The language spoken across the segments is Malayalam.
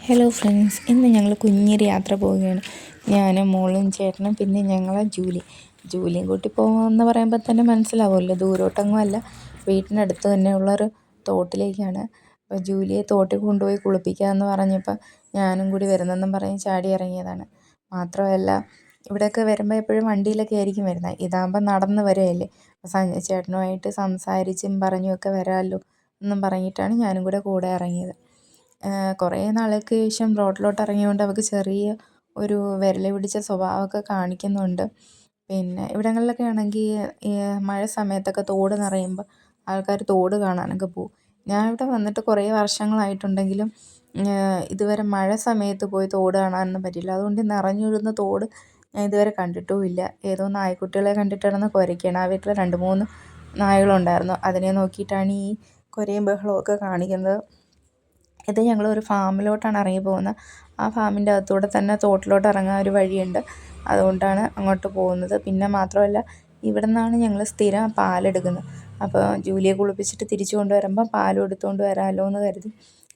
ഹലോ ഫ്രണ്ട്സ്, ഇന്ന് ഞങ്ങൾ കുഞ്ഞൊരു യാത്ര പോവുകയാണ്. ഞാനും മോളും ചേട്ടനും പിന്നെ ഞങ്ങളെ ജൂലിയും കൂട്ടി പോകുമെന്ന് പറയുമ്പോൾ തന്നെ മനസ്സിലാവുമല്ലോ, ദൂരോട്ടൊന്നും അല്ല, വീട്ടിനടുത്ത് തന്നെ ഉള്ളൊരു തോട്ടിലേക്കാണ്. അപ്പോൾ ജൂലിയെ തോട്ടിൽ കൊണ്ടുപോയി കുളിപ്പിക്കാമെന്ന് പറഞ്ഞപ്പോൾ ഞാനും കൂടി വരുന്നെന്നും പറഞ്ഞ് ചാടി ഇറങ്ങിയതാണ്. മാത്രമല്ല, ഇവിടെയൊക്കെ വരുമ്പോൾ എപ്പോഴും വണ്ടിയിലൊക്കെ ആയിരിക്കും വരുന്നത്. ഇതാകുമ്പോൾ നടന്ന് വരികയല്ലേ, ചേട്ടനുമായിട്ട് സംസാരിച്ചും പറഞ്ഞുമൊക്കെ വരാമല്ലോ എന്നും പറഞ്ഞിട്ടാണ് ഞാനും കൂടെ ഇറങ്ങിയത്. കുറേ നാൾക്ക് ശേഷം റോഡിലോട്ട് ഇറങ്ങിയതുകൊണ്ട് അവൾക്ക് ചെറിയ ഒരു വിരളി പിടിച്ച സ്വഭാവമൊക്കെ കാണിക്കുന്നുണ്ട്. പിന്നെ ഇവിടങ്ങളിലൊക്കെ ആണെങ്കിൽ ഈ മഴ സമയത്തൊക്കെ തോട് നിറയുമ്പോൾ ആൾക്കാർ തോട് കാണാനൊക്കെ പോകും. ഞാൻ ഇവിടെ വന്നിട്ട് കുറേ വർഷങ്ങളായിട്ടുണ്ടെങ്കിലും ഇതുവരെ മഴ സമയത്ത് പോയി തോട് കാണാനൊന്നും പറ്റിയില്ല. അതുകൊണ്ട് നിറഞ്ഞൊഴുകുന്ന തോട് ഞാൻ ഇതുവരെ കണ്ടിട്ടുമില്ല. ഏതോ നായ്ക്കുട്ടികളെ കണ്ടിട്ട് കിടന്ന് കുരയ്ക്കുകയാണ്. ആ വീട്ടിൽ 2-3 നായകളുണ്ടായിരുന്നു. അതിനെ നോക്കിയിട്ടാണ് ഈ കുരയും ബഹളമൊക്കെ കാണിക്കുന്നത്. ഇത് ഞങ്ങളൊരു ഫാമിലോട്ടാണ് ഇറങ്ങി പോകുന്നത്. ആ ഫാമിൻ്റെ അകത്തൂടെ തന്നെ തോട്ടിലോട്ട് ഇറങ്ങാൻ ഒരു വഴിയുണ്ട്. അതുകൊണ്ടാണ് അങ്ങോട്ട് പോകുന്നത്. പിന്നെ മാത്രമല്ല, ഇവിടെ നിന്നാണ് ഞങ്ങൾ സ്ഥിരം പാലെടുക്കുന്നത്. അപ്പോൾ ജൂലിയെ കുളിപ്പിച്ചിട്ട് തിരിച്ചു കൊണ്ടുവരുമ്പോൾ പാലും എടുത്തുകൊണ്ട് വരാമല്ലോ എന്ന് കരുതി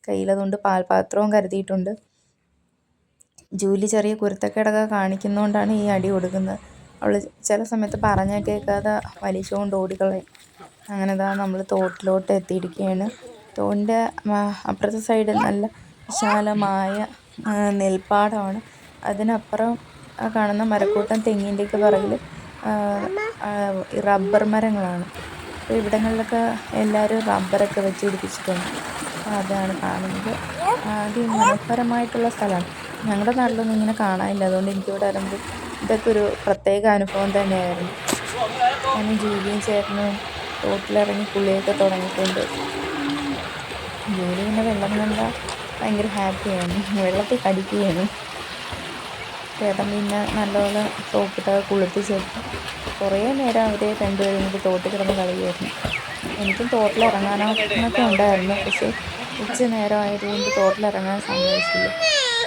കയ്യിലതുകൊണ്ട് പാൽപാത്രവും കരുതിയിട്ടുണ്ട്. ജൂലി ചെറിയ കുരുത്തക്കേടൊക്കെ കാണിക്കുന്നതുകൊണ്ടാണ് ഈ അടി കൊടുക്കുന്നത്. അവൾ ചില സമയത്ത് പറഞ്ഞാൽ കേൾക്കാതെ വലിച്ചുകൊണ്ട് ഓടിക്കളയും. അങ്ങനെ നമ്മൾ തോട്ടിലോട്ട് എത്തിയിരിക്കുകയാണ്. തോടിൻ്റെ അപ്പുറത്തെ സൈഡ് നല്ല വിശാലമായ നെൽപ്പാടമാണ്. അതിനപ്പുറം കാണുന്ന മരക്കൂട്ടം തെങ്ങിൻ്റെയൊക്കെ പുറകിൽ റബ്ബർ മരങ്ങളാണ്. അപ്പോൾ ഇവിടങ്ങളിലൊക്കെ എല്ലാവരും റബ്ബറൊക്കെ വെച്ച് പിടിപ്പിച്ചിട്ടുണ്ട്. അതാണ് കാണുന്നത്. മനോഹരമായിട്ടുള്ള സ്ഥലമാണ്. ഞങ്ങളുടെ നാട്ടിലൊന്നും ഇങ്ങനെ കാണാനില്ല. അതുകൊണ്ട് എനിക്കിവിടെ വരുമ്പോൾ ഇതൊക്കെ ഒരു പ്രത്യേക അനുഭവം തന്നെയായിരുന്നു. ഞാൻ ജൂലിയും ചേട്ടനും തോട്ടിലിറങ്ങി കുളിയൊക്കെ തുടങ്ങിയിട്ടുണ്ട്. ജൂലി പിന്നെ വെള്ളം കണ്ടാൽ ഭയങ്കര ഹാപ്പിയാണ്, വെള്ളത്തിൽ കടിക്കുകയാണ്. ചേട്ടൻ പിന്നെ നല്ലപോലെ സോപ്പിട്ടൊക്കെ കുളിപ്പിച്ചെടുത്ത് കുറേ നേരം അവർ രണ്ടുപേരും കൂടി തോട്ടിൽ കിടന്ന് കളിയായിരുന്നു. എനിക്കും തോട്ടിലിറങ്ങാനൊക്കെ ഉണ്ടായിരുന്നു. പക്ഷേ ഉച്ച നേരം ആയതുകൊണ്ട് തോട്ടിലിറങ്ങാൻ സമ്മതിച്ചില്ല.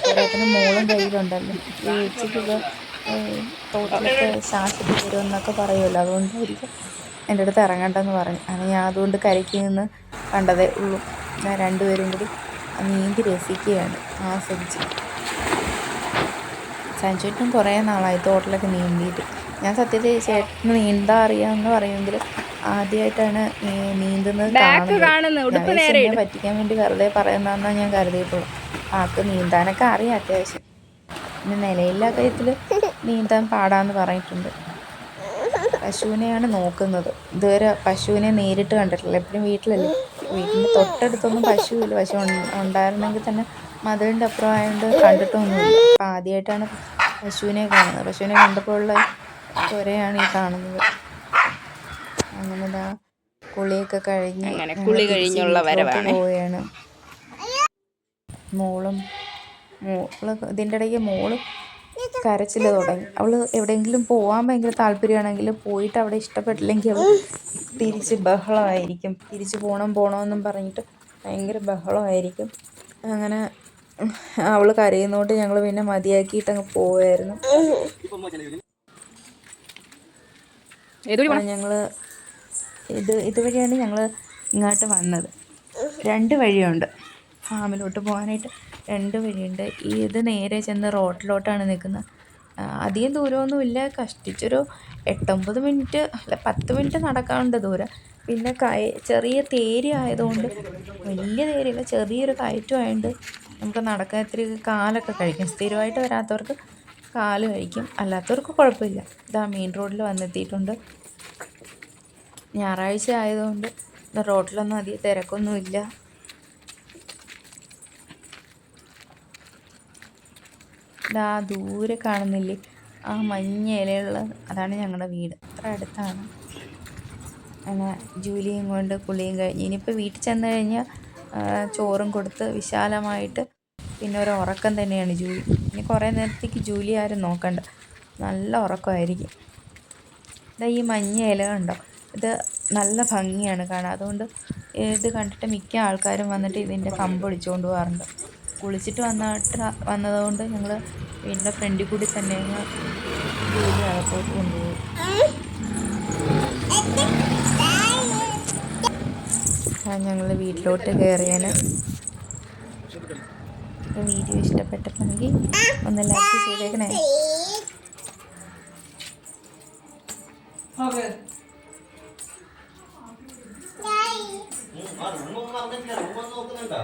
ചേട്ടന് മോളും കയ്യിലുണ്ടല്ലോ. ഈ ഉച്ചയ്ക്കൊക്കെ തോട്ടിലൊക്കെ ശ്വാസത്തിൽ വരുമെന്നൊക്കെ പറയുമല്ലോ, അതുകൊണ്ടായിരിക്കും എൻ്റെ അടുത്ത് ഇറങ്ങണ്ടെന്ന് പറഞ്ഞു. അങ്ങനെ ഞാൻ അതുകൊണ്ട് കരയ്ക്ക് നിന്ന് കണ്ടതേ ഉള്ളൂ. ഞാൻ രണ്ടുപേരും കൂടി നീന്തി രസിക്കുകയാണ്, ആസ്വദിച്ച്. സഞ്ജുവിനും കുറേ നാളായി തോട്ടിലൊക്കെ നീന്തിയിട്ട്. ഞാൻ സത്യത്തിൽ ചേട്ടന് നീന്താൻ അറിയാമെന്ന് പറയുമെങ്കിൽ ആദ്യമായിട്ടാണ് നീന്തുന്നത് കാണുന്നത്. എന്നെ പറ്റിക്കാൻ വേണ്ടി വെറുതെ പറയുന്നതെന്നാണ് ഞാൻ കരുതിയിട്ടുള്ളൂ. ആൾക്ക് നീന്താനൊക്കെ അറിയാം അത്യാവശ്യം. പിന്നെ നിലയില്ലാ കാര്യത്തിൽ നീന്താൻ പാടാമെന്ന് പറഞ്ഞിട്ടുണ്ട്. പശുവിനെയാണ് നോക്കുന്നത്. ഇതുവരെ പശുവിനെ നേരിട്ട് കണ്ടിട്ടില്ല. എപ്പോഴും വീട്ടിലല്ലേ, വീട്ടിൻ്റെ തൊട്ടടുത്തൊന്നും പശുവില്ല. പശു ഉണ്ടായിരുന്നെങ്കിൽ തന്നെ മതിലിൻ്റെ അപ്പുറം ആയതുകൊണ്ട് കണ്ടിട്ടൊന്നുമില്ല. അപ്പം ആദ്യമായിട്ടാണ് പശുവിനെ കാണുന്നത്. പശുവിനെ കണ്ടപ്പോൾ ഉള്ള കുരയാണ് ഈ കാണുന്നത്. അങ്ങനെ കുളിയൊക്കെ കഴിഞ്ഞ് പോവുകയാണ്. മോള് ഇതിൻ്റെ ഇടയ്ക്ക് മോള് കരച്ചിൽ തുടങ്ങി. അവൾ എവിടെയെങ്കിലും പോകാൻ ഭയങ്കര താല്പര്യമാണെങ്കിലും പോയിട്ട് അവിടെ ഇഷ്ടപ്പെട്ടില്ലെങ്കിൽ അവൾ തിരിച്ച് ബഹളമായിരിക്കും. തിരിച്ച് പോകണമെന്നും പറഞ്ഞിട്ട് ഭയങ്കര ബഹളമായിരിക്കും. അങ്ങനെ അവൾ കരയുന്നതുകൊണ്ട് ഞങ്ങൾ പിന്നെ മതിയാക്കിയിട്ടങ്ങ് പോവുമായിരുന്നു. ഞങ്ങൾ ഇതുവഴിയാണ് ഞങ്ങൾ ഇങ്ങോട്ട് വന്നത്. 2 വഴിയുണ്ട് ഫാമിലോട്ട് പോകാനായിട്ട്. 2 വഴിയുണ്ട്. ഇത് നേരെ ചെന്ന് റോഡിലോട്ടാണ് നിൽക്കുന്നത്. അധികം ദൂരമൊന്നുമില്ല. കഷ്ടിച്ചൊരു 8-9 മിനിറ്റ് അല്ല 10 മിനിറ്റ് നടക്കാനുണ്ട് ദൂരം. പിന്നെ ചെറിയ തേരി ആയതുകൊണ്ട്, വലിയ തേരില്ല, ചെറിയൊരു കയറ്റമായതുകൊണ്ട് നമുക്ക് നടക്കാൻ ഇത്തിരി കാലൊക്കെ കഴിക്കും. സ്ഥിരമായിട്ട് വരാത്തവർക്ക് കാല് കഴിക്കും, അല്ലാത്തവർക്ക് കുഴപ്പമില്ല. മെയിൻ റോഡിൽ വന്നെത്തിയിട്ടുണ്ട്. ഞായറാഴ്ച ആയതുകൊണ്ട് റോഡിലൊന്നും അധികം തിരക്കൊന്നുമില്ല. ദൂരെ കാണുന്നില്ലേ ആ മഞ്ഞ ഇലയുള്ള, അതാണ് ഞങ്ങളുടെ വീട്. അത്ര അടുത്താണ്. അങ്ങനെ ജൂലിയും കൊണ്ട് കുളിയും കഴിഞ്ഞ് ഇനിയിപ്പോൾ വീട്ടിൽ ചെന്ന് കഴിഞ്ഞാൽ ചോറും കൊടുത്ത് വിശാലമായിട്ട് പിന്നെ ഒരു ഉറക്കം തന്നെയാണ് ജൂലി. ഇനി കുറേ നേരത്തേക്ക് ജൂലി ആരും നോക്കണ്ട, നല്ല ഉറക്കമായിരിക്കും. ഈ മഞ്ഞ ഇല കണ്ടോ, ഇത് നല്ല ഭംഗിയാണ് കാണാൻ. അതുകൊണ്ട് ഇത് കണ്ടിട്ട് മിക്ക ആൾക്കാരും വന്നിട്ട് ഇതിൻ്റെ കമ്പ് ഒടിച്ചുകൊണ്ട് പോകാറുണ്ട്. കുളിച്ചിട്ട് വന്നതുകൊണ്ട് ഞങ്ങൾ വീടിൻ്റെ ഫ്രണ്ടിൽ കൂടി തന്നെ ജൂലി അകത്തോട്ട് കൊണ്ടുപോയി. ഞങ്ങൾ വീട്ടിലോട്ട് കയറിയാണ്. അപ്പോൾ വീഡിയോ ഇഷ്ടപ്പെട്ടിട്ടുണ്ടെങ്കിൽ ഒന്ന് ലൈക്ക് ചെയ്തേക്കണേ. റൂമൊന്നും പറഞ്ഞിട്ടില്ല, റൂമൊന്നും നോക്കുന്നുണ്ടോ?